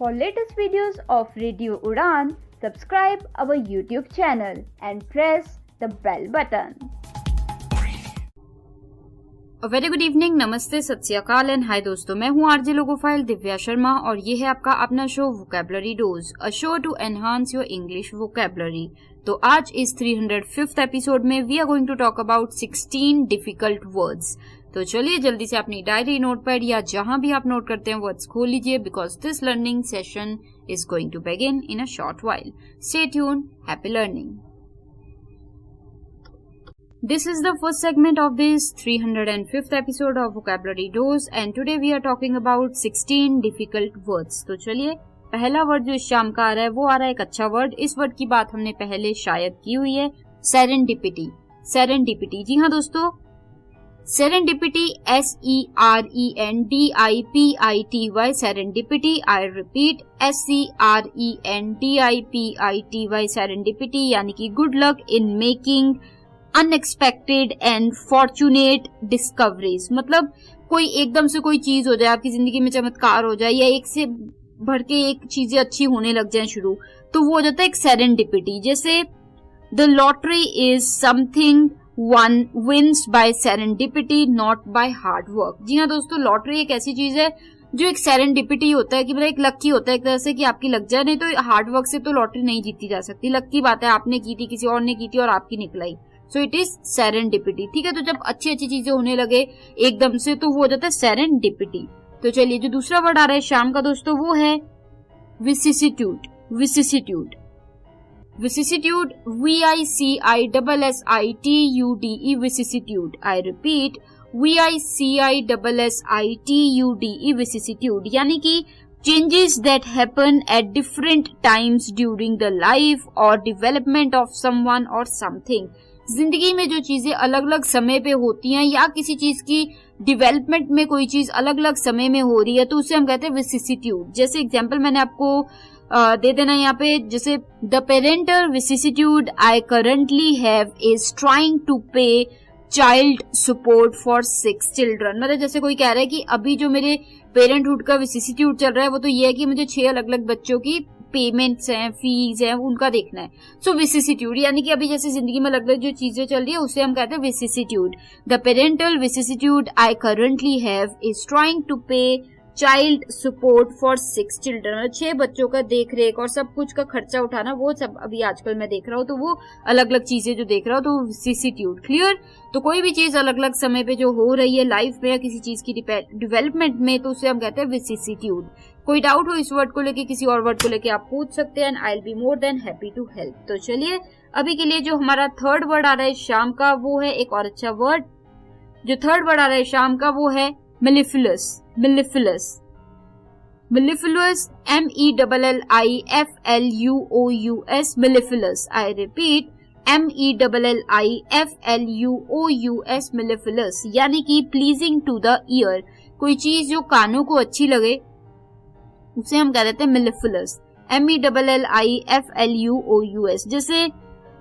For latest videos of Radio Udan, subscribe our YouTube channel and press the bell button. A very good evening, नमस्ते, सत श्री अकाल and hi दोस्तों, मैं हूँ RJ logophile Divya Sharma और ये है आपका अपना show vocabulary dose, a show to enhance your English vocabulary. तो आज इस 305th एपिसोड में we are going to talk about 16 difficult words. तो चलिए जल्दी से अपनी डायरी, नोटपैड या जहां भी आप नोट करते हैं वर्ड्स खोल लीजिए, because this learning session is going to begin in a short while. Stay tuned, happy learning. This is the first segment of this 305th episode of Vocabulary Dose and today we are talking about 16 difficult words. तो चलिए, पहला word जो इस शाम का आ रहा है वो आ रहा है एक अच्छा वर्ड। इस वर्ड की बात हमने पहले शायद की हुई है, सेरेंडिपिटी। सेरेंडिपिटी, जी हाँ दोस्तों, serendipity, SERENDIPITY, serendipity. I repeat, SERENDIPITY, serendipity, यानी कि good luck in making unexpected and fortunate discoveries. मतलब कोई एकदम से कोई चीज हो जाए आपकी जिंदगी में, चमत्कार हो जाए या एक से बढ़ के एक चीजें अच्छी होने लग जाए शुरू, तो वो हो जाता है एक सेरेंडिपिटी। जैसे the lottery is something one wins by serendipity not by hard work. जी हाँ दोस्तों, लॉटरी एक ऐसी चीज है जो एक सेरेंडिपिटी होता है कि मतलब एक लक्की होता है एक तरह से कि आपकी लग जाए, नहीं तो हार्ड वर्क से तो लॉटरी नहीं जीती जा सकती। लक्की बात है, आपने की थी, किसी और ने की थी और आपकी निकलाई, सो इट इज सेरेंडिपिटी। ठीक है, तो जब अच्छी अच्छी चीजें होने लगे एकदम से तो वो हो जाता है सेरेंडिपिटी। तो चलिए, जो दूसरा वर्ड आ रहा है शाम का दोस्तों वो है vicissitude. Vicissitude, vicissitude, VICISSITUDE, vicissitude. I repeat, VICISSITUDE, vicissitude, यानी कि changes that happen at different times during the life or development of someone or something। जिंदगी में जो चीजें अलग अलग समय पे होती हैं या किसी चीज की डेवलपमेंट में कोई चीज अलग अलग समय में हो रही है तो उसे हम कहते हैं विसिसिट्यूड। जैसे एग्जांपल मैंने आपको दे देना यहाँ पे, जैसे the parental vicissitude I currently have is trying to pay child support for 6 children. मतलब जैसे कोई कह रहा है कि अभी जो मेरे पेरेंटहुड का विसिसिट्यूड चल रहा है वो तो ये है कि मुझे 6 अलग अलग बच्चों की पेमेंट्स हैं, फीस हैं, उनका देखना है। सो विसिसिट्यूड, यानी कि अभी जैसे जिंदगी में अलग अलग जो चीजें चल रही है उसे हम कहते हैं vicissitude. The parental vicissitude I currently have is trying to pay child support for 6 children. 6 बच्चों का देख रेख और सब कुछ का खर्चा उठाना, वो सब अभी आजकल मैं देख रहा हूँ, तो वो अलग अलग चीजें जो देख रहा हूँ तो विसिसिट्यूड। क्लियर? तो कोई भी चीज अलग अलग समय पे जो हो रही है लाइफ में या किसी चीज की डेवलपमेंट में तो उसे हम कहते हैं विसिसिट्यूड। कोई डाउट हो इस वर्ड को लेके, किसी और वर्ड को लेके आप पूछ सकते हैं, I will be more than happy to help. तो चलिए, अभी के लिए जो हमारा थर्ड वर्ड आ रहा है शाम का वो है एक और अच्छा वर्ड। जो थर्ड वर्ड आ रहा है शाम का वो है मेलिफिलस। मेलिफिलस, मेलिफिलस, MELLIFLUOUS, मेलिफिलस। आई रिपीट, MELLIFLUOUS, मेलिफिलस, यानी कि प्लीजिंग टू द ईयर। कोई चीज जो कानों को अच्छी लगे उसे हम कह देते हैं मेलिफिलस, MELLIFLUOUS। जैसे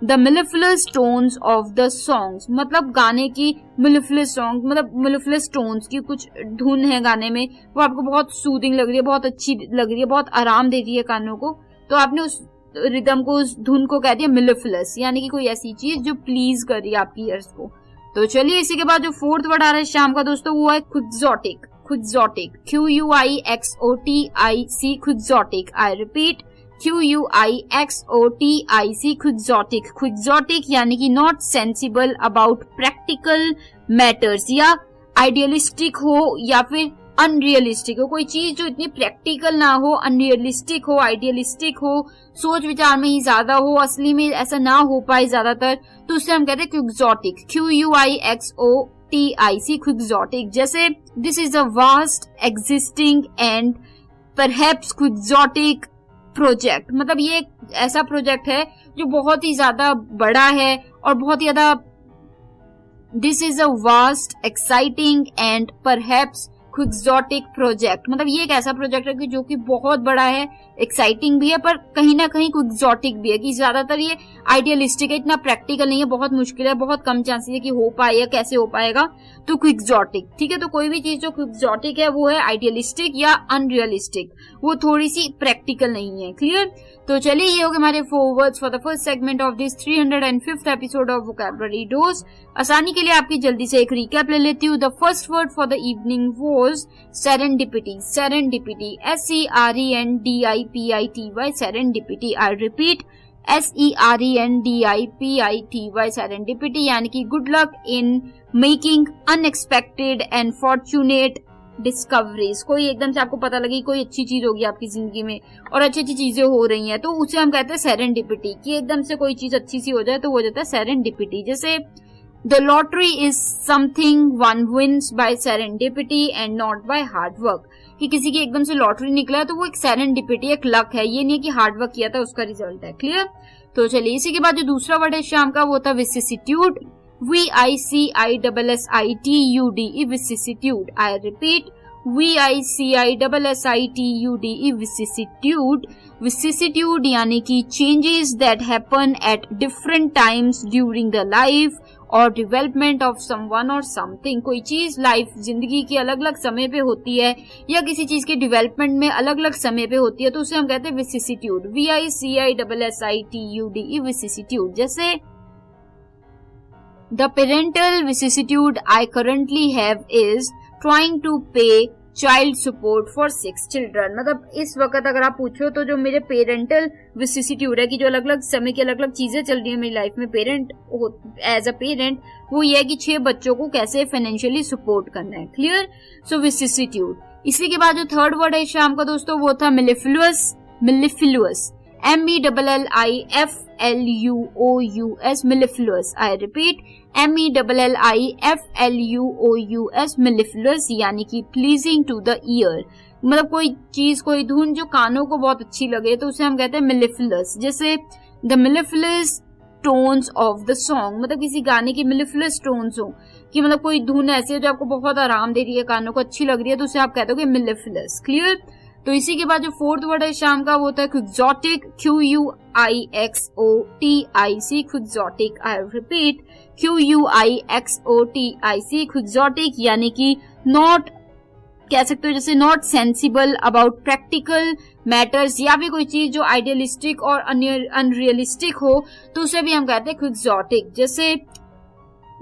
the mellifluous tones of the songs, मतलब गाने की मेलिफिलस सॉन्ग, मतलब मेलिफिलस टोन्स की कुछ धुन है गाने में, वो आपको बहुत सूदिंग लग रही है, बहुत अच्छी लग रही है, बहुत आराम दे रही है कानों को, तो आपने उस रिदम को, उस धुन को कह दिया मेलिफिलस, यानी कि कोई ऐसी चीज जो प्लीज कर रही है आपकी ईयर्स को। तो चलिए, इसी के बाद जो फोर्थ वर्ड आ रहा है शाम का दोस्तों वो है quixotic. Quixotic, QUIXOTIC, quixotic. I repeat, QUIXOTIC, quixotic. Quixotic यानी कि not sensible about practical matters, या आइडियलिस्टिक हो या फिर अनरियलिस्टिक हो। कोई चीज जो इतनी प्रैक्टिकल ना हो, अनरियलिस्टिक हो, आइडियलिस्टिक हो, सोच विचार में ही ज्यादा हो, असली में ऐसा ना हो पाए ज्यादातर, तो उससे हम कहते हैं क्विक्सोटिक। QUIXOTIC, quixotic. जैसे this is a vast existing and perhaps quixotic project. मतलब ये एक ऐसा प्रोजेक्ट है जो बहुत ही ज्यादा बड़ा है और बहुत ही ज्यादा, this is a vast exciting and perhaps quixotic project, मतलब ये एक ऐसा प्रोजेक्ट है कि जो कि बहुत बड़ा है, एक्साइटिंग भी है, पर कहीं ना कहीं क्विक्सोटिक भी है, कि ज्यादातर ये आइडियलिस्टिक है, इतना प्रैक्टिकल नहीं है, बहुत मुश्किल है, बहुत कम चांसेस है कि हो पाए या कैसे हो पाएगा, तो क्विक्सोटिक। ठीक है, तो कोई भी चीज जो क्विक्सोटिक है वो है आइडियलिस्टिक या अनरियलिस्टिक, वो थोड़ी सी प्रैक्टिकल नहीं है। क्लियर? तो चलिए, ये हो गए हमारे 4 words for the first segment of this 305th episode of vocabulary dose. आसानी के लिए आपकी जल्दी से एक रिकैप ले लेती हूँ। The first word for the evening was serendipity. Serendipity, SERENDIPITY, serendipity. I repeat, SERENDIPITY, serendipity, यानी कि good luck in making unexpected and fortunate discoveries. कोई एकदम से आपको पता लगी कोई अच्छी चीज होगी आपकी जिंदगी में और अच्छी अच्छी चीजें हो रही हैं, तो उसे हम कहते हैं सेरेंडिपिटी, कि एकदम से कोई चीज अच्छी सी हो जाए तो वो हो जाता है सेरेंडिपिटी। जैसे the lottery is something one wins by serendipity and not by hard work, कि किसी की एकदम से लॉटरी निकला है तो वो एक सेरेंडिपिटी, एक लक है, ये नहीं है कि हार्ड वर्क किया था उसका रिजल्ट है। क्लियर? तो चलिए, इसी के बाद जो दूसरा वर्ड है शाम का वो था vicissitude. VICISSITUDE, vicissitude. I repeat, VICISSITUDE, vicissitude. Vicissitude यानी कि changes that happen at different times during the life or development of someone or something. कोई चीज लाइफ, जिंदगी की अलग अलग समय पे होती है या किसी चीज के डेवलपमेंट में अलग अलग समय पे होती है, तो उसे हम कहते हैं vicissitude. VICISSITUDE, vicissitude. जैसे The parental vicissitude I currently have is trying to pay child support for 6 children. मतलब इस वक्त अगर आप पूछो तो जो मेरे पेरेंटल vicissitude है, कि जो अलग अलग समय की अलग अलग चीजें चल रही है मेरी लाइफ में एज अ पेरेंट, वो ये है कि 6 बच्चों को कैसे फाइनेंशियली सपोर्ट करना है। क्लियर? सो vicissitude। इसी के बाद जो थर्ड वर्ड है शाम का दोस्तों वो था mellifluous। mellifluous, MELLIFLUOUS, mellifluous. I repeat, MELLIFLUOUS, mellifluous, यानी कि pleasing to the ear, मतलब कोई चीज, कोई धुन जो कानों को बहुत अच्छी लगे तो उसे हम कहते हैं mellifluous। जैसे the mellifluous tones of the song, मतलब किसी गाने की mellifluous tones हो, कि मतलब कोई धुन ऐसी है जो आपको बहुत आराम दे रही है, कानों को अच्छी लग रही है, तो उसे आप कहते हो कि mellifluous। क्लियर? तो इसी के बाद जो फोर्थ वर्ड है शाम का वो था quixotic. QUIXOTIC, quixotic. I repeat, QUIXOTIC, quixotic, यानी कि नॉट, कह सकते हो जैसे not sensible about practical matters, या फिर कोई चीज जो आइडियलिस्टिक और अनरियलिस्टिक हो तो उसे भी हम कहते हैं क्विक्सोटिक। जैसे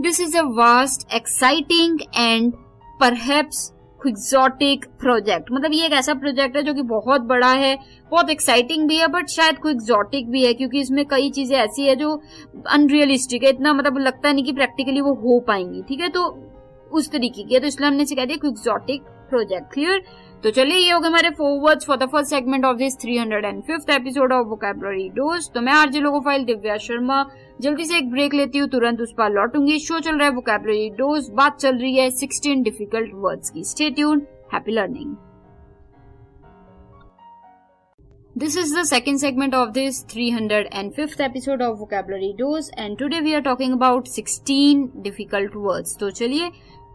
this is a vast exciting and perhaps quixotic project, मतलब ये एक ऐसा प्रोजेक्ट है जो कि बहुत बड़ा है, बहुत एक्साइटिंग भी है, बट शायद क्विक्सोटिक भी है, क्योंकि इसमें कई चीजें ऐसी है जो अनरियलिस्टिक है, इतना मतलब लगता नहीं कि प्रैक्टिकली वो हो पाएंगी। ठीक है, तो उस तरीके की है, तो इसलिए हमने इसे कह दिया क्विक्सोटिक प्रोजेक्ट। क्लियर? तो चलिए, ये हो गए हमारे 4 words for the first segment of this 305th episode of vocabulary dose. तो मैं आरजे लोगोफाइल दिव्या शर्मा जल्दी से एक ब्रेक लेती हूँ, तुरंत उस पर लौटूंगी। शो चल रहा है वोकैबुलरी डोज, बात चल रही है 16 डिफिकल्ट वर्ड्स की। Stay tuned, happy learning. This is the second segment of this 305th episode of Vocabulary Dose and today we are talking about 16 difficult words. तो चलिए,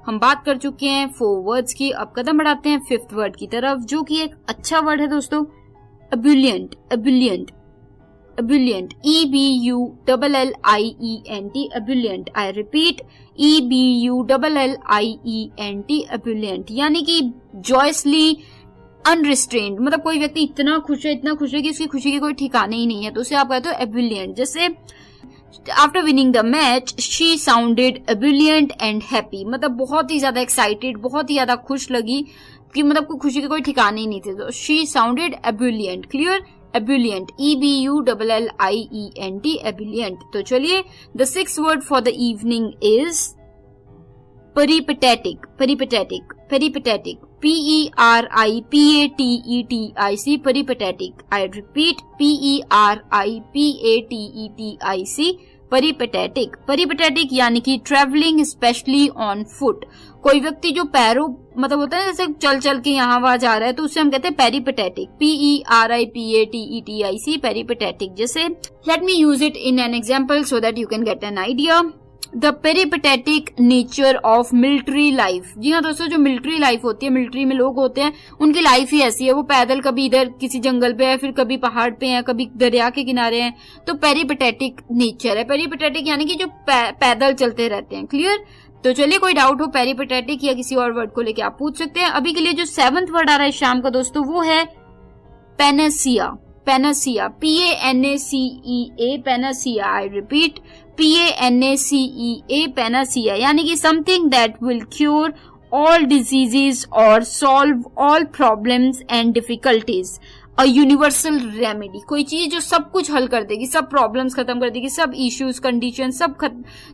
हम बात कर चुके हैं 4 वर्ड्स की, अब कदम बढ़ाते हैं 5th वर्ड की तरफ, जो कि एक अच्छा वर्ड है दोस्तों, ebullient, ebullient, ebullient, EBULLIENT, ebullient. I repeat, EBULLIENT, ebullient, यानी कि joyously अनरिस्ट्रेन्ड, मतलब कोई व्यक्ति इतना खुश है कि उसकी खुशी की कोई ठिकाने ही नहीं है, तो उसे आप कहते हो एब्यूलियंट। जैसे after winning the match she sounded ebullient and happy, मतलब बहुत ही ज्यादा एक्साइटेड, बहुत ही ज्यादा खुश लगी, कि मतलब खुशी के कोई ठिकाने ही नहीं थे, तो शी साउंडेड एब्यूलियंट। क्लियर? एब्यूलियंट, EBULLIENT, एब्यूलियंट। तो चलिए, the 6th word for the evening is peripatetic, peripatetic, peripatetic, PERIPATETIC, peripatetic. I repeat, PERIPATETIC, peripatetic. peripatetic यानी कि traveling especially on foot, कोई व्यक्ति जो पैरों, मतलब होता है जैसे चल चल के यहाँ वहां जा रहा है, तो उससे हम कहते हैं peripatetic, PERIPATETIC, peripatetic. जैसे let me use it in an example so that you can get an idea. The peripatetic nature of military life. जी हाँ दोस्तों, जो मिलिट्री लाइफ होती है, मिलिट्री में लोग होते हैं, उनकी लाइफ ही ऐसी है, वो पैदल कभी इधर किसी जंगल पे है, फिर कभी पहाड़ पे है, कभी दरिया के किनारे हैं, तो पेरिपेटेटिक नेचर है। पेरिपेटेटिक यानी कि जो पैदल चलते रहते हैं। क्लियर? तो चलिए, कोई डाउट हो पेरिपेटेटिक या किसी और वर्ड को लेके आप पूछ सकते हैं। अभी के लिए जो 7th वर्ड आ रहा है शाम का दोस्तों, वो है panacea. Panacea, PANACEA, panacea. I repeat, PANACEA, panacea, यानी कि something that will cure all diseases और solve all problems and difficulties. A universal remedy, कोई चीज जो सब कुछ हल कर देगी, सब प्रॉब्लम्स खत्म कर देगी, सब इश्यूज, कंडीशन, सब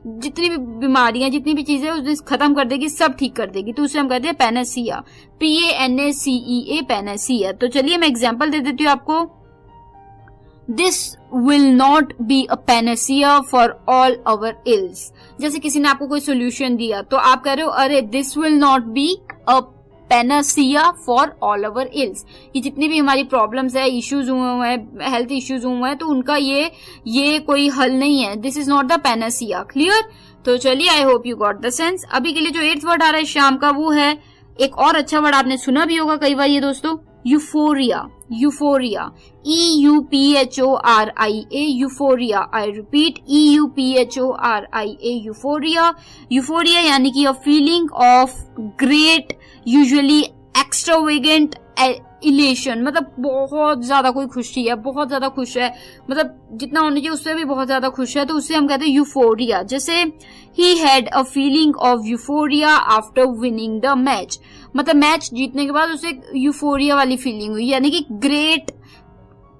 जितनी भी बीमारियां, जितनी भी चीजें उसे खत्म कर देगी, सब ठीक कर देगी, तो उसे हम कहते हैं पैनासिया। PANACEA, Panacea. तो चलिए मैं एग्जांपल दे देती हूँ आपको। This will not be a panacea for all our ills। जैसे किसी ने आपको कोई सोल्यूशन दिया तो आप कह रहे हो, अरे this will not be a panacea for all our ills। ये जितनी भी हमारी प्रॉब्लम्स है, इश्यूज हुए हैं, हेल्थ इश्यूज हुए हैं, तो उनका ये कोई हल नहीं है। This is not the panacea. Clear? तो चलिए, I hope you got the sense. अभी के लिए जो 8th वर्ड आ रहा है शाम का, वो है एक और अच्छा वर्ड, आपने सुना भी होगा कई बार ये दोस्तों, euphoria. Euphoria, EUPHORIA, euphoria. I repeat, EUPHORIA, euphoria. Euphoria यानी कि a feeling of great, usually extravagant elation, मतलब बहुत ज्यादा कोई खुशी है, बहुत ज्यादा खुश है, मतलब जितना होना चाहिए उससे भी बहुत ज्यादा खुश है, तो उससे हम कहते हैं यूफोरिया। जैसे he had a feeling of euphoria after winning the match, मतलब मैच जीतने के बाद उसे यूफोरिया वाली फीलिंग हुई, यानी कि ग्रेट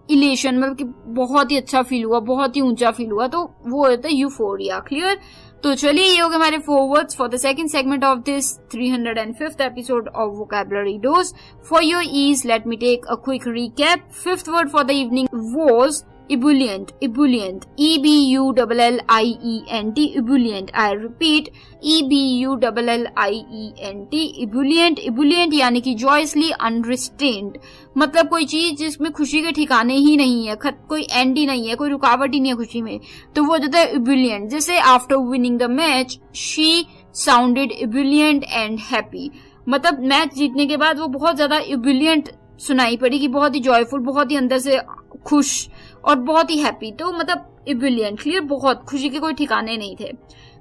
इलेशन, मतलब कि बहुत ही अच्छा फील हुआ, बहुत ही ऊंचा फील हुआ, तो वो होता है यूफोरिया। क्लियर? तो चलिए, ये हो गए हमारे 4 words for the second segment of this 305th episode of vocabulary dose. For your ease, let me take a quick recap. 5th word for the evening was ebullient, ebullient, EBULLIENT, ebullient. I repeat, EBULLIENT, ebullient. ebullient यानी कि joyously unrestrained, मतलब कोई चीज जिसमें खुशी के ठिकाने ही नहीं है, कोई एंड ही नहीं है, कोई रुकावट ही नहीं है खुशी में, तो वो होता है ebullient। जैसे after winning the match she sounded ebullient and happy, मतलब मैच जीतने के बाद वो बहुत ज्यादा ebullient सुनाई पड़ी, कि बहुत ही जॉयफुल, बहुत ही अंदर से खुश और बहुत ही हैप्पी, तो मतलब ebullient। क्लियर? बहुत खुशी के कोई ठिकाने नहीं थे।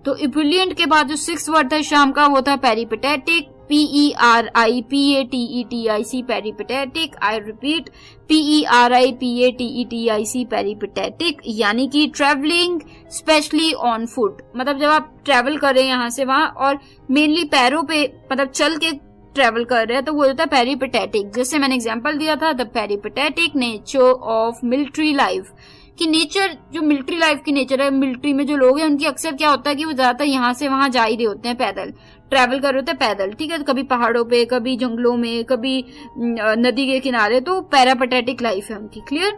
तो ebullient के बाद जो 6th वर्ड था शाम का, वो था peripatetic, PERIPATETIC, peripatetic। I repeat, PERIPATETIC, peripatetic, यानी कि ट्रेवलिंग स्पेशली ऑन फुट, मतलब जब आप ट्रेवल कर रहे हैं यहाँ से वहां और मेनली पैरों पे, मतलब चल के ट्रेवल कर रहे हैं, तो वो होता है पेरिपेटेटिक। जैसे मैंने एग्जांपल दिया था, the peripatetic nature of military life, कि नेचर, जो मिलिट्री लाइफ की नेचर है, मिलिट्री में जो लोग हैं उनकी अक्सर क्या होता है कि वो ज्यादातर यहाँ से वहां जा ही रहे होते हैं, पैदल ट्रेवल कर रहे होते हैं, पैदल। ठीक है? कभी पहाड़ों पे, कभी जंगलों में, कभी नदी के किनारे, तो पेरिपेटेटिक लाइफ है उनकी। क्लियर?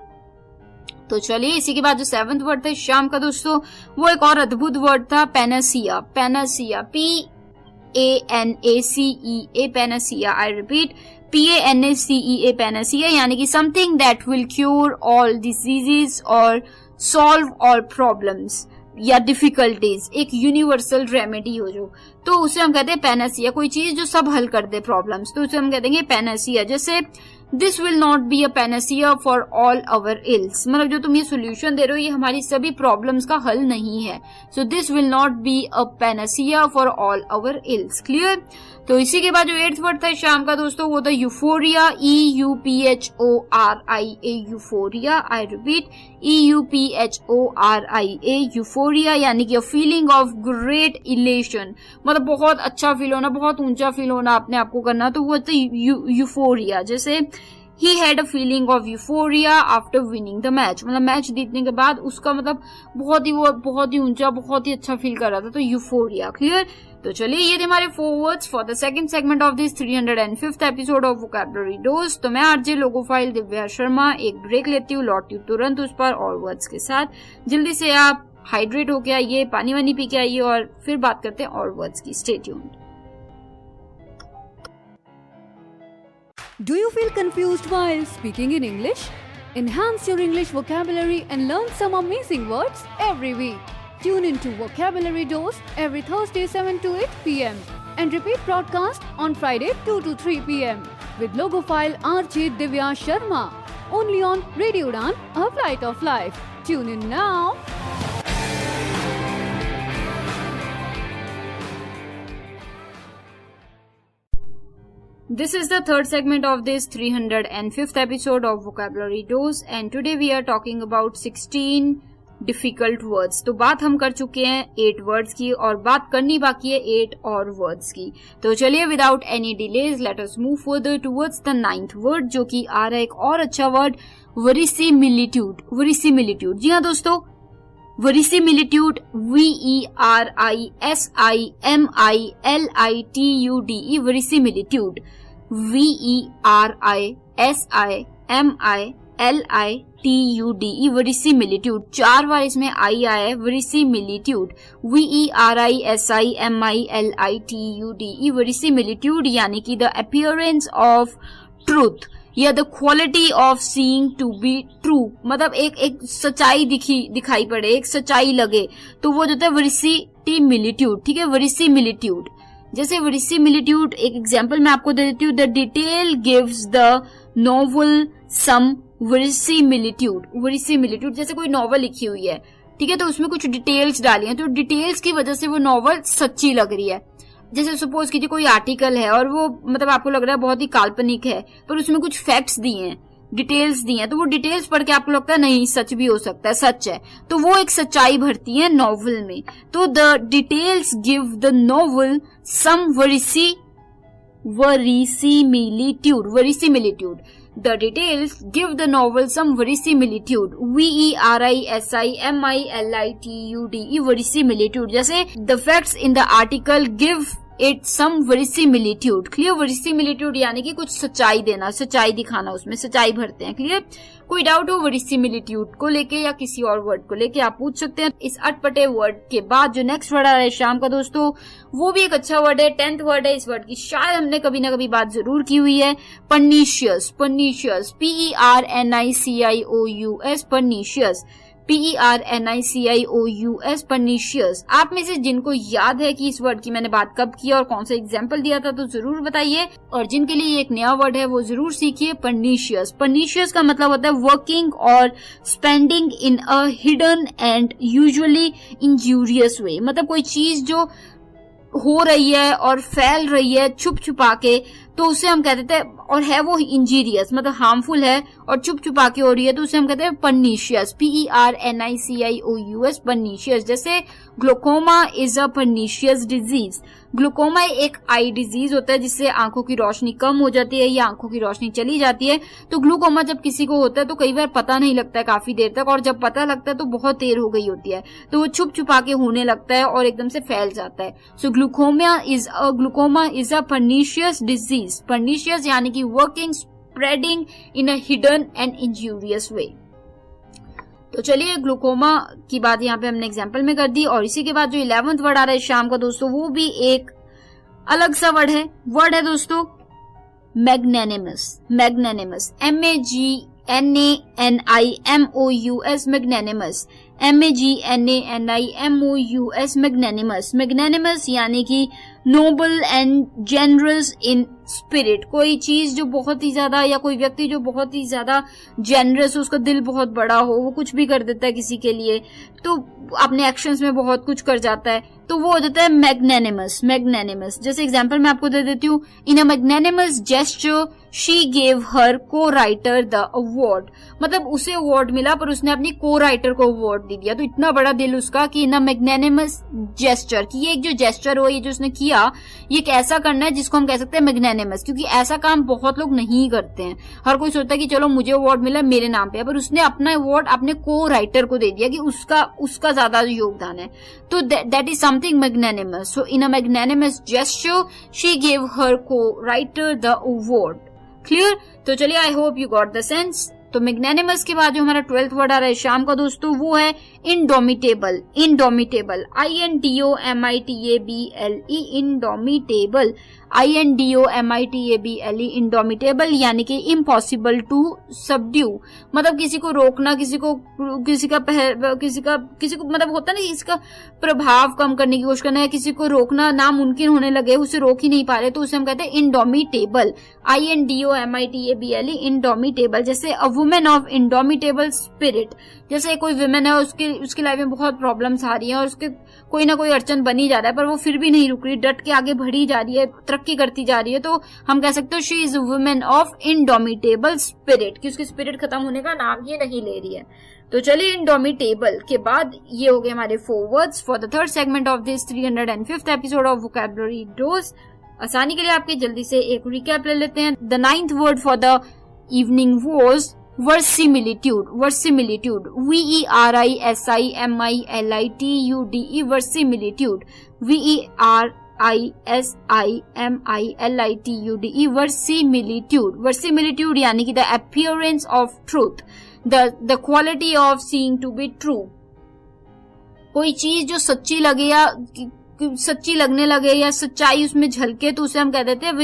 तो चलिए, इसी के बाद जो 7th वर्ड था शाम का दोस्तों, वो एक और अद्भुत वर्ड था, Panacea. Panacea, PANACEA, panacea. I repeat, PANACEA, panacea, यानी कि something that will cure all diseases और सॉल्व ऑल प्रॉब्लम्स या डिफिकल्टीज, एक यूनिवर्सल रेमेडी हो जो, तो उसे हम कहते हैं पैनासिया। कोई चीज जो सब हल कर दे प्रॉब्लम्स, तो उसे हम कहते हैं पैनासिया। जैसे this will not be a panacea for all our ills, मतलब जो तुम ये सोल्यूशन दे रहे हो ये हमारी सभी प्रॉब्लम्स का हल नहीं है। So this will not be a panacea for all our ills. Clear? तो इसी के बाद जो 8th वर्ड था शाम का दोस्तों, वो था euphoria. EUPHORIA, euphoria. I repeat, EUPHORIA, euphoria, यानी कि a feeling of great elation, मतलब बहुत अच्छा फील होना, बहुत ऊंचा फील होना, अपने आप को करना, तो वो था यूफोरिया। जैसे he had a feeling of euphoria after winning the match, मतलब मैच जीतने के बाद उसका मतलब बहुत ही ऊंचा, बहुत ही अच्छा फील कर रहा था, तो यूफोरिया। क्लियर? तो चलिए, ये थे हमारे 4 words for the second segment of this 305th episode of vocabulary dose. तो मैं आरजे लोगोफाइल दिव्या शर्मा एक ब्रेक लेती हूँ, लौटती हूँ तुरंत उस पर और वर्ड्स के साथ। जल्दी से आप हाइड्रेट होके आइए, पानी वानी पी के आइए और फिर बात करते हैं और वर्ड्स की। Stay tuned. Do you feel confused while speaking in English? Enhance your English vocabulary and learn some amazing words every week. Tune in to Vocabulary Dose every Thursday 7 to 8 p.m. and repeat broadcast on Friday 2 to 3 p.m. with logophile RJ Divya Sharma. Only on Radio Udan, a flight of life. Tune in now. This is the third segment of this 305th episode of Vocabulary Dose and today we are talking about 16 difficult words. तो बात हम कर चुके हैं 8 words की और बात करनी बाकी है 8 और words की. तो चलिए without any delays let us move further towards the 9th word जो कि आ रहा है एक और अच्छा word verisimilitude. verisimilitude जी हाँ दोस्तों, verisimilitude verisimilitude verisimilitude verisimilitude verisimilitude 4 बार इसमें आई आया है. verisimilitude verisimilitude verisimilitude यानी कि द अपीयरेंस ऑफ ट्रूथ या the quality of seeing to be true, मतलब एक सच्चाई दिखाई पड़े, एक सच्चाई लगे, तो वो जो है verisimilitude. ठीक है, verisimilitude. जैसे verisimilitude एक एग्जांपल मैं आपको दे देती हूँ. The detail gives the novel some verisimilitude. verisimilitude जैसे कोई नॉवल लिखी हुई है, ठीक है, तो उसमें कुछ डिटेल्स डाली हैं, तो डिटेल्स की वजह से वो नॉवल सच्ची लग रही है. जैसे सपोज कीजिए कोई आर्टिकल है और वो मतलब आपको लग रहा है बहुत ही काल्पनिक है, पर उसमें कुछ फैक्ट्स दिए हैं, डिटेल्स दी हैं, तो वो डिटेल्स पढ़ के आपको लगता है नहीं सच भी हो सकता है, सच है, तो वो एक सच्चाई भरती है नॉवल में. तो the details give the novel some verisimilitude. The details give the novel some verisimilitude. verisimilitude verisimilitude. जैसे the facts in the article give it some verisimilitude. Clear? verisimilitude यानी कि कुछ सच्चाई देना, सच्चाई दिखाना, उसमें सच्चाई भरते हैं. क्लियर? कोई डाउट हो verisimilitude को लेके या किसी और वर्ड को लेके आप पूछ सकते हैं. इस अटपटे वर्ड के बाद जो नेक्स्ट वर्ड आ रहा है शाम का दोस्तों, वो भी एक अच्छा वर्ड है. 10th वर्ड है. इस वर्ड की शायद हमने कभी ना कभी बात जरूर की हुई है. pernicious. pernicious PERNICIOUS pernicious PERNICIOUS pernicious. आप में से जिनको याद है कि इस वर्ड की मैंने बात कब की और कौन सा एग्जाम्पल दिया था तो जरूर बताइए, और जिनके लिए एक नया वर्ड है वो जरूर सीखिए. pernicious. pernicious का मतलब होता है वर्किंग और spending in a hidden and usually injurious way. मतलब कोई चीज जो हो रही है और फैल रही है छुप छुपा के, तो उसे हम कहते हैं, और है वो इंजीरियस मतलब हार्मफुल है और छुप छुपा के हो रही है, तो उसे हम कहते हैं pernicious. PERNICIOUS pernicious. जैसे glaucoma is a pernicious disease. Glaucoma एक आई डिजीज होता है जिससे आंखों की रोशनी कम हो जाती है या आंखों की रोशनी चली जाती है. तो ग्लूकोमा जब किसी को होता है तो कई बार पता नहीं लगता है काफी देर तक, और जब पता लगता है तो बहुत देर हो गई होती है, तो वो छुप छुपा के होने लगता है और एकदम से फैल जाता है. So glaucoma is a pernicious disease. pernicious यानी कि working, spreading in a hidden and injurious way. तो चलिए ग्लूकोमा की बात यहाँ पे हमने एग्जाम्पल में कर दी. और इसी के बाद जो 11th वर्ड आ रहा है शाम का दोस्तों, वो भी एक अलग सा वर्ड है दोस्तों, मैग्नेनिमस. मैग्नेनिमस MAGNANIMOUS मैग्नेनिमस. MAGNANIMOUS magnanimous. मैग्नेनिमस यानी कि noble and generous in spirit. कोई चीज जो बहुत ही ज्यादा, या कोई व्यक्ति जो बहुत ही ज्यादा जेनरस, उसका दिल बहुत बड़ा हो, वो कुछ भी कर देता है किसी के लिए, तो अपने एक्शंस में बहुत कुछ कर जाता है, तो वो हो जाता है मैग्नेनिमस. मैग्नेनिमस. जैसे एग्जांपल मैं आपको दे देती हूँ. इन a magnanimous gesture she gave her को राइटर द अवार्ड. मतलब उसे अवार्ड मिला पर उसने अपनी को राइटर को अवार्ड दे दिया. तो इतना बड़ा दिल उसका कि इन अ मैग्नेनिमस जेस्चर, कि ये एक जो जेस्चर हो, ये जो उसने किया, ये एक ऐसा करना है जिसको हम कह सकते हैं मैग्नेनिमस. क्योंकि ऐसा काम बहुत लोग नहीं करते हैं. हर कोई सोचता है कि चलो मुझे अवार्ड मिला मेरे नाम पे, पर उसने अपना अवार्ड अपने को राइटर को दे दिया कि उसका ज्यादा योगदान है. तो that is something magnanimous. So in a magnanimous gesture she gave her को राइटर द अवार्ड. क्लियर? तो चलिए, I hope you got the sense. तो मैग्नेनिमस के बाद जो हमारा 12th वर्ड आ रहा है शाम का दोस्तों, वो है indomitable, indomitable, INDOMITABLE, indomitable, INDOMITABLE, indomitable यानी कि इम्पॉसिबल टू सबड्यू, मतलब किसी को रोकना, किसी को मतलब होता है ना, इसका प्रभाव कम करने की कोशिश करना है, किसी को रोकना नामुमकिन होने लगे, उसे रोक ही नहीं पा रहे, तो उसे हम कहते हैं इंडोमिटेबल, INDOMITABLE, इंडोमिटेबल। जैसे a women of indomitable spirit, जैसे कोई वुमेन है, उसकी लाइफ में बहुत प्रॉब्लम्स आ रही हैं और उसके कोई ना कोई अड़चन बनी जा रहा है, पर वो फिर भी नहीं रुक रही, डट के आगे बढ़ी जा रही है, तरक्की करती जा रही है, तो हम कह सकते हो she is women of indomitable spirit, कि उसकी स्पिरिट खत्म होने का नाम ये नहीं ले रही है। तो चलिए, इंडोमिटेबल के बाद ये हो गए हमारे 4 words for the third segment of this 305th episode of vocabulary dose. आसानी के लिए आपके जल्दी से एक रिकैप ले लेते हैं। The 9th word for the evening was verisimilitude, verisimilitude, VERISIMILITUDE, verisimilitude, VERISIMILITUDE, verisimilitude, verisimilitude यानी कि the appearance of truth, the quality of seeing to be true, कोई चीज जो सच्ची लगे या सच्ची लगने लगे या सच्चाई उसमें झलके, तो उसे हम कह देते हैं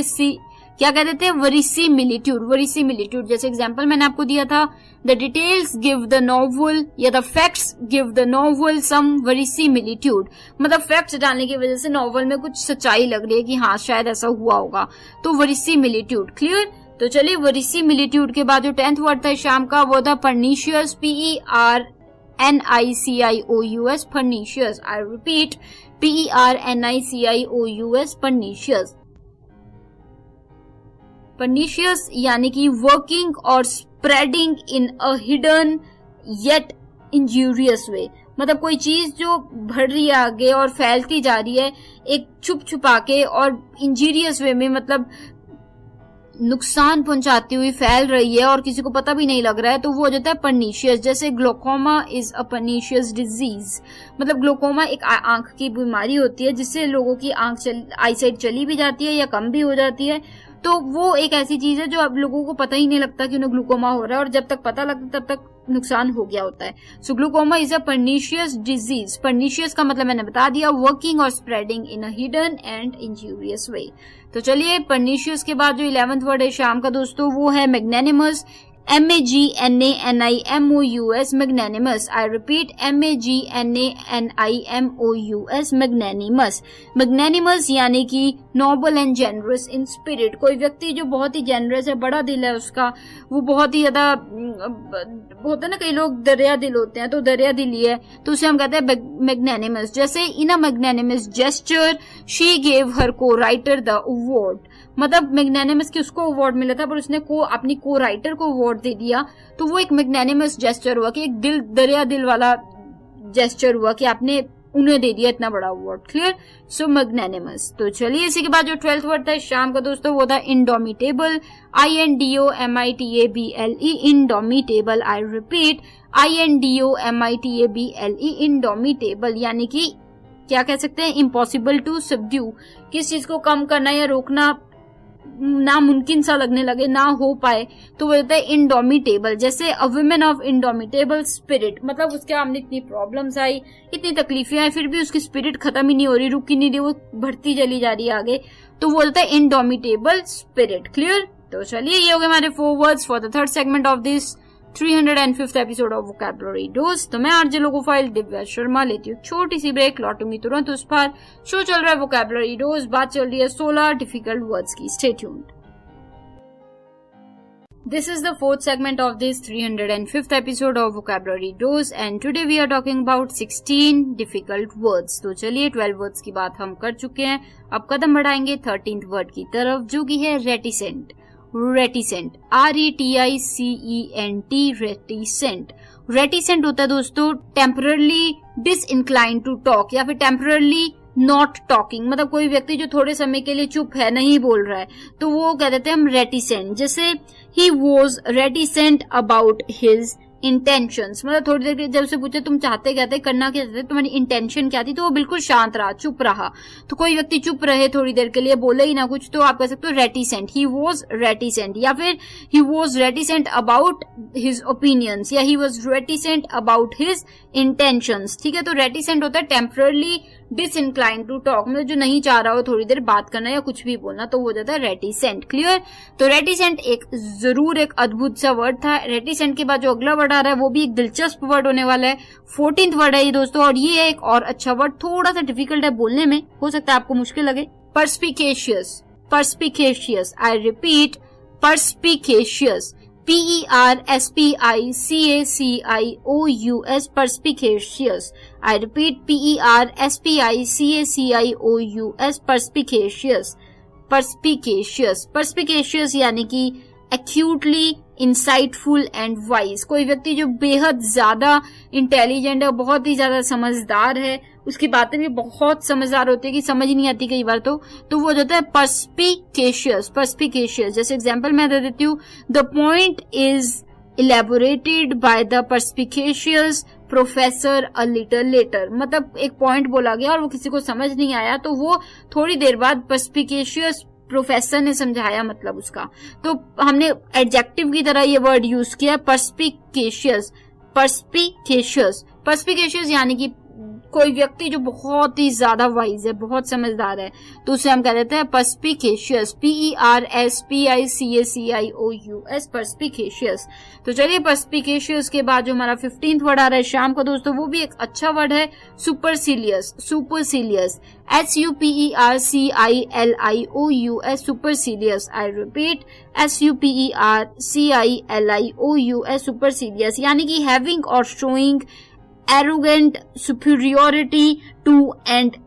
क्या कह देते हैं, वेरिसिमिलिट्यूड, वेरिसिमिलिट्यूड। जैसे एग्जांपल मैंने आपको दिया था, the details give the novel या the facts give the novel some verisimilitude, मतलब फैक्ट्स डालने की वजह से नॉवल में कुछ सच्चाई लग रही है कि हाँ शायद ऐसा हुआ होगा, तो वेरिसिमिलिट्यूड। क्लियर? तो चलिए, वेरिसिमिलिट्यूड के बाद जो 10th वर्ड था शाम का, वो था pernicious, PERNICIOUS, pernicious. I repeat, PERNICIOUS, pernicious. Pernicious यानी कि वर्किंग और spreading in a hidden yet injurious way, मतलब कोई चीज जो बढ़ रही है आगे और फैलती जा रही है एक छुप छुपा के और इंजीरियस वे में, मतलब नुकसान पहुंचाती हुई फैल रही है और किसी को पता भी नहीं लग रहा है, तो वो हो जाता है परनीशियस। जैसे glaucoma is a pernicious disease, मतलब ग्लोकोमा एक आंख की बीमारी होती है जिससे लोगों की आईसाइट चली भी जाती है या कम भी हो जाती है, तो वो एक ऐसी चीज है जो अब लोगों को पता ही नहीं लगता कि उन्हें ग्लूकोमा हो रहा है, और जब तक पता लगता तब तक नुकसान हो गया होता है। So glaucoma is a pernicious disease. Pernicious का मतलब मैंने बता दिया, वर्किंग और spreading in a hidden and injurious way. तो चलिए, परनीशियस के बाद जो 11th वर्ड है शाम का दोस्तों, वो है magnanimous, MAGNANIMOUS, magnanimous. I repeat, MAGNANIMOUS, magnanimous. Magnanimous यानी कि noble and generous in spirit, कोई व्यक्ति जो बहुत ही जेनरस है, बड़ा दिल है उसका, वो बहुत ही ज्यादा होता है ना, कई लोग दरिया दिल होते हैं, तो दरिया दिली है, तो उसे हम कहते हैं मैग्नेनिमस। जैसे इन a magnanimous gesture she gave her को राइटर द अवार्ड, मतलब मैग्नेनिमस की उसको अवार्ड मिला था पर उसने अपनी को राइटर को अवार्ड दे दिया, तो वो एक मैग्नेनिमस जेस्चर हुआ कि एक दरिया दिल वाला जेस्चर हुआ कि आपने उन्हें दे दिया इतना बड़ा अवार्ड। क्लियर? सो मैग्नेनिमस। तो चलिए, इसी के बाद जो 12th वर्ड था शाम का दोस्तों, वो था indomitable, INDOMITABLE, indomitable. I repeat, INDOMITABLE, indomitable यानी कि क्या कह सकते हैं, इम्पॉसिबल टू सबड्यू, किस चीज को कम करना या रोकना नामुमकिन सा लगने लगे, ना हो पाए, तो वो होता है इंडोमिटेबल। जैसे a women of indomitable spirit, मतलब उसके सामने इतनी प्रॉब्लम्स आई, इतनी तकलीफें आई, फिर भी उसकी स्पिरिट खत्म ही नहीं हो रही, रुक ही नहीं रही, वो बढ़ती चली जा रही है आगे, तो वो होता है इंडोमिटेबल स्पिरिट। क्लियर? तो चलिए, ये हो गए हमारे 4 words for the third segment of this 305th episode of vocabulary dose. तो मैं आरजे लोगोफाइल दिव्या शर्मा लेती हूँ छोटी सी ब्रेक, लौटूंगी तुरंत उस पर। शो चल रहा है वोकैबुलरी डोज, बात चल रही है 16 डिफिकल्ट वर्ड्स की। Stay tuned. This is the 4th segment of this 305th episode of Vocabulary Dose and today we are talking about 16 difficult words. तो चलिए, 12 words की बात हम कर चुके हैं, अब कदम बढ़ाएंगे 13th word की तरफ, जो कि है reticent. Reticent, RETICENT, reticent. Reticent होता है दोस्तों टेम्पररली डिसइंक्लाइन टू टॉक या फिर टेम्पररली नॉट टॉकिंग, मतलब कोई व्यक्ति जो थोड़े समय के लिए चुप है, नहीं बोल रहा है, तो वो कह देते हैं हम रेटिसेंट। जैसे ही was reticent about his intentions, मतलब थोड़ी देर जब से पूछे तुम चाहते क्या थे, करना क्या चाहते, तुम्हारी इंटेंशन क्या थी, तो वो बिल्कुल शांत रहा, चुप रहा। तो कोई व्यक्ति चुप रहे थोड़ी देर के लिए, बोले ही ना कुछ, तो आप कह सकते हो रेटिसेंट, ही वॉज रेटिसेंट, या फिर he was reticent about his opinions, या he was reticent about his intentions. ठीक है, तो रेटिसेंट होता है टेम्पररी डिसइंक्लाइन टू टॉक, मतलब जो नहीं चाह रहा हो थोड़ी देर बात करना या कुछ भी बोलना, तो वो हो जाता है रेटिसेंट। क्लियर? तो रेटिसेंट एक जरूर एक अद्भुत सा वर्ड था। रेटिसेंट के बाद जो अगला वर्ड आ रहा है वो भी एक दिलचस्प वर्ड होने वाला है, 14th वर्ड है ये दोस्तों, और ये एक और अच्छा वर्ड, थोड़ा सा डिफिकल्ट है बोलने में, हो सकता है आपको मुश्किल लगे। Perspicacious, perspicacious, I repeat, perspicacious, PERSPICACIOUS, perspicacious. I repeat, PERSPICACIOUS, perspicacious, perspicacious, perspicacious यानी कि acutely इंसाइटफुल एंड वाइज, कोई व्यक्ति जो बेहद ज्यादा इंटेलिजेंट है, बहुत ही ज्यादा समझदार है, उसकी बातें भी बहुत समझदार होती है कि समझ नहीं आती कई बार, तो वो हो जाता है परस्पिकेशियस, परस्पिकेशियस। जैसे एग्जांपल मैं दे देती हूँ, the point is elaborated by the perspicacious professor a little later, मतलब एक पॉइंट बोला गया और वो किसी को समझ नहीं आया, तो वो थोड़ी देर बाद परस्पिकेशियस प्रोफेसर ने समझाया, मतलब उसका, तो हमने एडजेक्टिव की तरह ये वर्ड यूज किया, परस्पिकेशियस, परस्पिकेशियस, परस्पिकेशियस यानी कि कोई व्यक्ति जो बहुत ही ज्यादा वाइज है, बहुत समझदार है, तो उसे हम कह देते हैं परस्पिकेशियस, PERSPICACIOUS, परस्पिकेशियस। तो चलिए परस्पिकेशियस के बाद जो हमारा 15th वर्ड आ रहा है शाम का दोस्तों, वो भी एक अच्छा वर्ड है, सुपरसिलियस, सुपरसिलियस, SUPERCILIOUS, सुपरसिलियस, आई रिपीट, SUPERCILIOUS, सुपरसिलियस, यानी कि हैविंग और showing arrogant superiority to and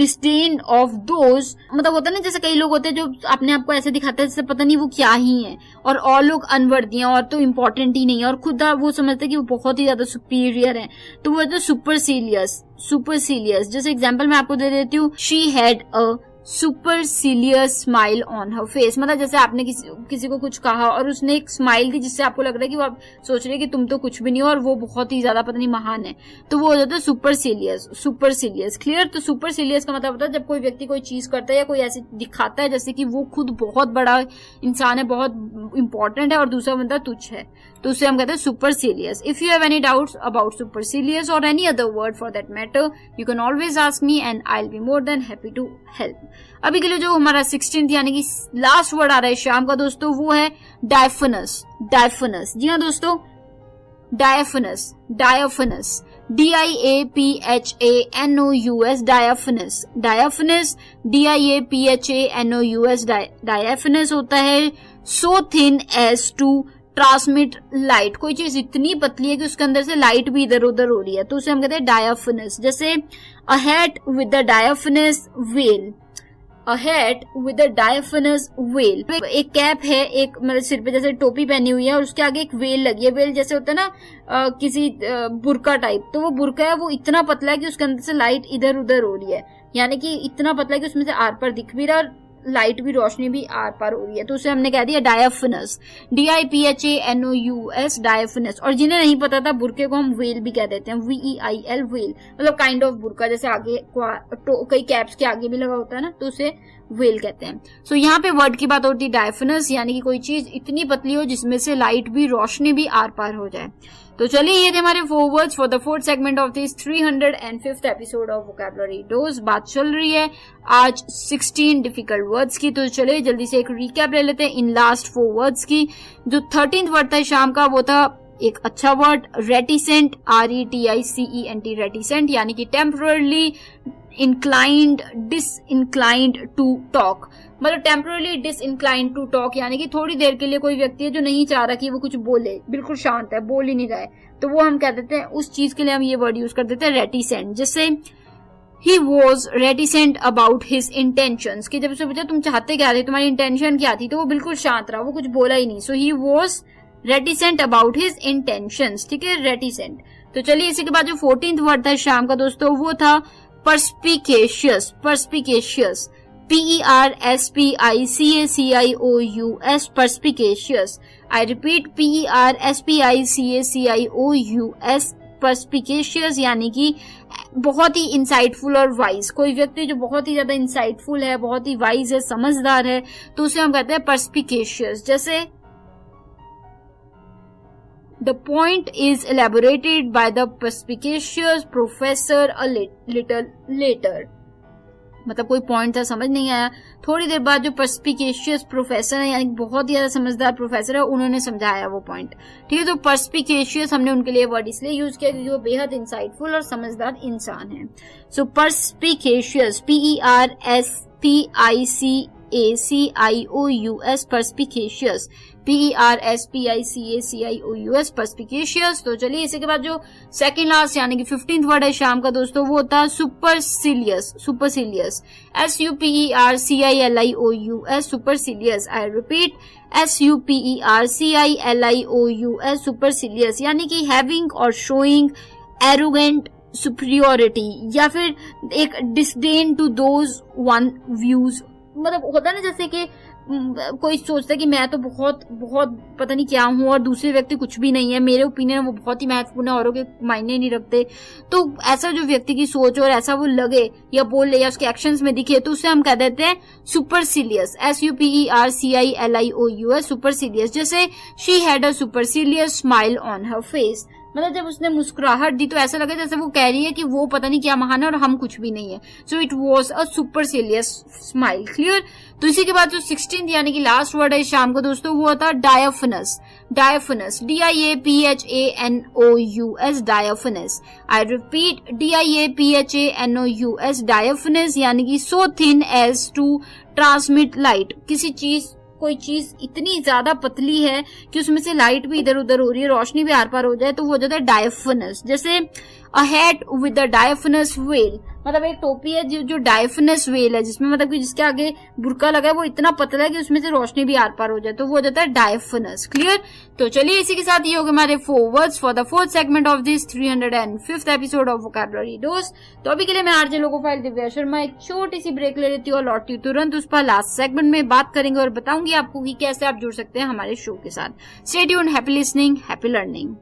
disdain of those, मतलब होता है ना, जैसे कई लोग होते हैं जो अपने आप को ऐसे दिखाते हैं जैसे पता नहीं वो क्या ही है, और लोग अनवर्दी हैं और तो इम्पोर्टेंट ही नहीं है, और खुद वो समझते हैं कि वो बहुत ही ज्यादा सुपीरियर है, तो वो तो सुपरसिलियस, सुपरसिलियस। जैसे एग्जांपल मैं आपको दे देती हूँ, she had a supercilious smile on her face, मतलब जैसे आपने किसी को कुछ कहा और उसने एक स्माइल दी जिससे आपको लग रहा है कि वो आप सोच रहे हैं कि तुम तो कुछ भी नहीं हो और वो बहुत ही ज्यादा पता नहीं महान है, तो वो हो जाता है सुपरसिलियस, सुपरसिलियस। क्लियर? तो सुपरसिलियस का मतलब होता है जब कोई व्यक्ति कोई चीज करता है या कोई ऐसे दिखाता है जैसे कि वो खुद बहुत बड़ा इंसान है, बहुत इंपॉर्टेंट है, और दूसरा बंदा तुच्छ है, तो उसे हम कहते हैं supercilious. If you have any doubts about supercilious और any other word for that matter, you can always ask me and I will be more than happy to help. अभी के लिए जो हमारा 16th यानी कि लास्ट वर्ड आ रहा है शाम का दोस्तों, वो है डायफनस, डायफनस। जी हाँ दोस्तों, डायफनस, diaphanous, DIAPHANOUS, डायफनस, diaphanous, DIAPHANOUS, diaphanous होता है so thin as to transmit light, कोई चीज इतनी पतली है कि उसके अंदर से लाइट भी इधर उधर हो रही है, तो उसे हम कहते हैं डायफनस। जैसे a hat with the diaphanous veil, a hat with a diaphanous veil, एक कैप है, एक मतलब सिर पे जैसे टोपी पहनी हुई है और उसके आगे एक वेल लगी है, वेल जैसे होता है ना किसी बुरका टाइप, तो वो बुरका है वो इतना पतला है कि उसके अंदर से लाइट इधर उधर हो रही है, यानी कि इतना पतला है कि उसमें से आर पार दिख भी रहा है, लाइट भी, रोशनी भी आर पार हो रही है, तो उसे हमने कह दिया डायफनस, DIPHANOUS, डायफनस। और जिन्हें नहीं पता था, बुरके को हम वेल भी कह देते हैं, VEIL, वेल, मतलब काइंड ऑफ बुरका, जैसे आगे कई कैप्स के आगे भी लगा होता है ना, तो उसे वेल कहते हैं। सो यहाँ पे वर्ड की बात होती है डायफनस, यानी कि कोई चीज इतनी पतली हो जिसमें से लाइट भी, रोशनी भी आर पार हो जाए। तो चलिए ये थे हमारे 4 words for the 4th segment of this 305th episode of vocabulary dose. बात चल रही है आज 16 डिफिकल्ट वर्ड्स की, तो चलिए जल्दी से एक रिकैप ले लेते हैं इन लास्ट 4 वर्ड्स की। जो 13th वर्ड था शाम का, वो था एक अच्छा वर्ड, रेटिसेंट, RETICENT, रेटिसेंट, यानी कि टेम्पररली इंक्लाइंड, डिसइंक्लाइंड टू टॉक, मतलब टेम्पररली डिसइंक्लाइंड टू टॉक, यानी कि थोड़ी देर के लिए कोई व्यक्ति है जो नहीं चाह रहा कि वो कुछ बोले, बिल्कुल शांत है, बोल ही नहीं रहा है, तो वो हम कह देते हैं, उस चीज के लिए हम ये वर्ड यूज कर देते हैं रेटिसेंट। जैसे ही was reticent about his intentions, कि जब उससे पूछा तुम चाहते क्या थे, तुम्हारी इंटेंशन क्या थी, तो वो बिल्कुल शांत रहा, वो कुछ बोला ही नहीं, so he was reticent about his intentions. ठीक है, रेटिसेंट। तो चलिए इसी के बाद जो 14th वर्ड था शाम का दोस्तों, वो था परस्पिकेशियस, परस्पिकेशियस, PERSPICACIOUS, perspicacious. I repeat, PERSPICACIOUS, perspicacious यानी कि बहुत ही इंसाइटफुल और वाइज। कोई व्यक्ति जो बहुत ही ज्यादा इंसाइटफुल है, बहुत ही वाइज है, समझदार है, तो उसे हम कहते हैं perspicacious। जैसे The point is elaborated by the perspicacious professor a little later। मतलब कोई पॉइंट था, समझ नहीं आया, थोड़ी देर बाद जो perspicacious प्रोफेसर है, यानी बहुत ही ज्यादा समझदार प्रोफेसर है, उन्होंने समझाया वो पॉइंट। ठीक है, तो perspicacious हमने उनके लिए वर्ड इसलिए यूज किया क्योंकि वो बेहद इंसाइटफुल और समझदार इंसान है। सो perspicacious, PERSPICACIOUS, perspicacious, PERSPICACIOUS, perspicacious। तो चलिए इसी के बाद जो सेकंड लास्ट यानी कि 15th वर्ड है शाम का दोस्तों, वो होता है supercilious। supercilious, SUPERCILIOUS, supercilious। I repeat, SUPERCILIOUS, supercilious, यानी कि having और showing arrogant superiority या फिर एक disdain to those one views। मतलब होता ना जैसे कि कोई सोचता है कि मैं तो बहुत बहुत पता नहीं क्या हूँ और दूसरे व्यक्ति कुछ भी नहीं है, मेरे ओपिनियन वो बहुत ही महत्वपूर्ण है, औरों के मायने नहीं रखते। तो ऐसा जो व्यक्ति की सोच और ऐसा वो लगे या बोले या उसके एक्शंस में दिखे, तो उसे हम कह देते हैं सुपरसिलियस। SUPERCILIOUS, supercilious. जैसे she had a supercilious smile on her face, मतलब जब उसने मुस्कुराहट दी तो ऐसा लगा जैसे वो कह रही है कि वो पता नहीं क्या महान है और हम कुछ भी नहीं है। So it was a supercilious smile. Clear. तो इसी के बाद जो 16th यानी कि लास्ट वर्ड है शाम को दोस्तों, वो होता है diaphanous. Diaphanous, DIAPHANOUS, diaphanous. I repeat, DIAPHANOUS, diaphanous, यानी कि so thin as to transmit light. किसी चीज, कोई चीज इतनी ज्यादा पतली है कि उसमें से लाइट भी इधर उधर हो रही है, रोशनी भी आर पार हो जाए, तो वो हो जाता है डायफनस। जैसे a hat with a diaphanous veil, मतलब एक टोपी है जो डायफनस वेल है, जिसमें मतलब कि जिसके आगे बुरका लगा है वो इतना पतला है कि उसमें से रोशनी भी आर पार हो जाए, तो वो हो जाता है डायफनस। क्लियर। तो चलिए इसी के साथ ये हो गए हमारे 4 words for the 4th segment of this 305th episode of vocabulary dose. तो अभी के लिए मैं आरजे लोगोफाइल दिव्या शर्मा एक छोटी सी ब्रेक ले लेती हूँ और लौटती हूँ तुरंत। उस पर लास्ट सेगमेंट में बात करेंगे और बताऊंगी आपको कि कैसे आप जुड़ सकते हैं हमारे शो के साथ। Stay tuned, happy listening, happy learning.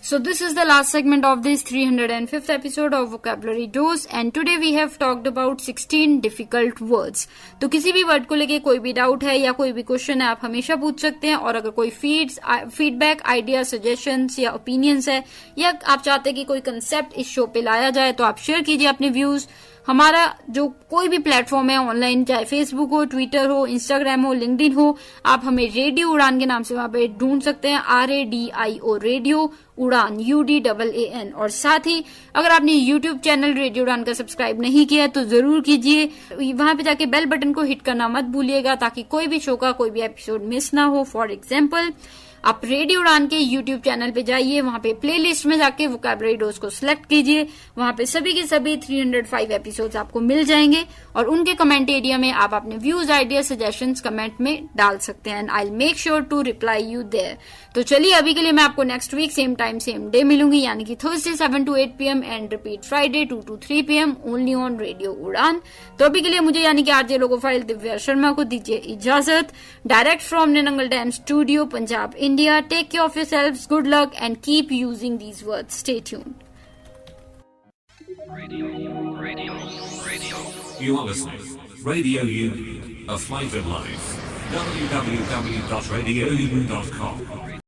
So this is the last segment of this 305th episode of Vocabulary Dose and today we have talked about 16 difficult words। तो किसी भी वर्ड को लेके कोई भी डाउट है या कोई भी क्वेश्चन है आप हमेशा पूछ सकते हैं, और अगर कोई फीडबैक, आइडिया, सजेशंस या ओपिनियंस है या आप चाहते हैं कि कोई कंसेप्ट इस शो पे लाया जाए तो आप शेयर कीजिए अपने व्यूज। हमारा जो कोई भी प्लेटफॉर्म है ऑनलाइन, चाहे फेसबुक हो, ट्विटर हो, इंस्टाग्राम हो, लिंक्डइन हो, आप हमें रेडियो उड़ान के नाम से वहां पे ढूंढ सकते हैं, RADIO, रेडियो उड़ान, UDAAN। और साथ ही अगर आपने यूट्यूब चैनल रेडियो उड़ान का सब्सक्राइब नहीं किया तो जरूर कीजिए, वहां पे जाके बेल बटन को हिट करना मत भूलिएगा ताकि कोई भी शो का कोई भी एपिसोड मिस ना हो। फॉर एग्जाम्पल, आप रेडियो उड़ान के यूट्यूब चैनल पे जाइए, वहां पे प्लेलिस्ट में जाके वोकैबुलरी डोज को सिलेक्ट कीजिए, वहां पे सभी के सभी 305 एपिसोड्स आपको मिल जाएंगे और उनके कमेंट एरिया में आप अपने व्यूज, आइडिया, सजेशंस कमेंट में डाल सकते हैं and I will make sure to reply you there. तो चलिए अभी के लिए मैं आपको next week same time same day मिलूंगी, यानी कि Thursday 7 to 8 PM and repeat Friday 2 to 3 PM only on radio Udaan. तो अभी के लिए मुझे यानी कि आरजे लोगोफाइल दिव्या शर्मा को दीजिए इजाजत। Direct from Nangal dam studio, Punjab, India. Take care of yourselves. Good luck and keep using these words. Stay tuned. Radio. You are listening. Radio U, a flight of life. www.radioU.com.